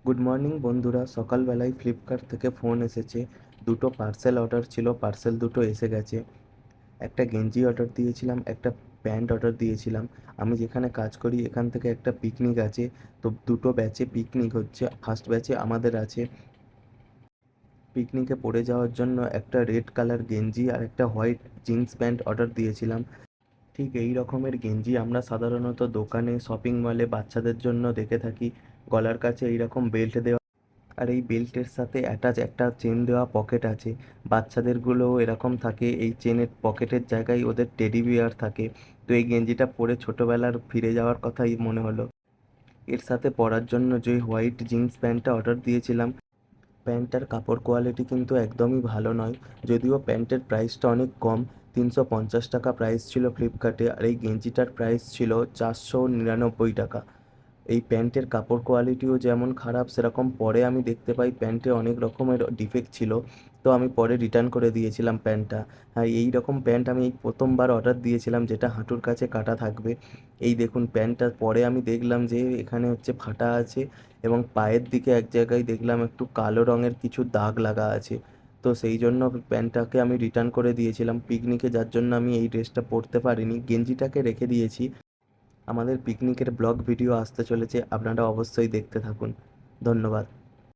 Good morning বন্ধুরা। সকালবেলায় Flipkart থেকে ফোন এসেছে। দুটো পার্সেল অর্ডার ছিল, পার্সেল দুটো এসে গেছে। একটা গেঞ্জি অর্ডার দিয়েছিলাম, একটা প্যান্ট অর্ডার দিয়েছিলাম। আমি যেখানে কাজ করি এখান থেকে একটা পিকনিক আছে, তো দুটো ব্যাচে পিকনিক হচ্ছে। ফার্স্ট ব্যাচে আমাদের আছে। পিকনিকে পড়ে যাওয়ার জন্য একটা রেড কালার গেঞ্জি আর একটা হোয়াইট জিন্স প্যান্ট অর্ডার দিয়েছিলাম। ঠিক এই রকমের গেঞ্জি আমরা সাধারণত দোকানে, শপিং মলে বাচ্চাদের জন্য দেখে থাকি। গলার কাছে এইরকম বেল্ট দেওয়া, আর এই বেল্টের সাথে অ্যাটাচ একটা চেন দেওয়া পকেট আছে। বাচ্চাদেরগুলোও এরকম থাকে, এই চেনের পকেটের জায়গায় ওদের টেডি বিয়ার থাকে। তো এই গেঞ্জিটা পরে ছোটোবেলার ফিরে যাওয়ার কথাই মনে হলো। এর সাথে পরার জন্য যে হোয়াইট জিন্স প্যান্টটা অর্ডার দিয়েছিলাম, প্যান্টটার কাপড় কোয়ালিটি কিন্তু একদমই ভালো নয়। যদিও প্যান্টের প্রাইসটা অনেক কম, 350 টাকা প্রাইস ছিল ফ্লিপকার্টে, আর এই গেঞ্জিটার প্রাইস ছিল 499 টাকা। এই প্যান্টের কাপড় কোয়ালিটিও যেমন খারাপ, সেরকম পরে আমি দেখতে পাই প্যান্টে অনেক রকমের ডিফেক্ট ছিল। তো আমি পরে রিটার্ন করে দিয়েছিলাম প্যান্টটা। হ্যাঁ, এই রকম প্যান্ট আমি এই প্রথমবার অর্ডার দিয়েছিলাম, যেটা হাঁটুর কাছে কাটা থাকবে। এই দেখুন প্যান্টটা পরে আমি দেখলাম যে এখানে হচ্ছে ফাটা আছে, এবং পায়ের দিকে এক জায়গায় দেখলাম একটু কালো রঙের কিছু দাগ লাগা আছে। তো সেই জন্য প্যান্টটাকে আমি রিটার্ন করে দিয়েছিলাম পিকনিকে, যার জন্য আমি এই ড্রেসটা পরতে পারিনি, গেঞ্জিটাকে রেখে দিয়েছি। আমাদের পিকনিকের ব্লগ ভিডিও আসতে চলেছে, আপনারা অবশ্যই দেখতে থাকুন। ধন্যবাদ।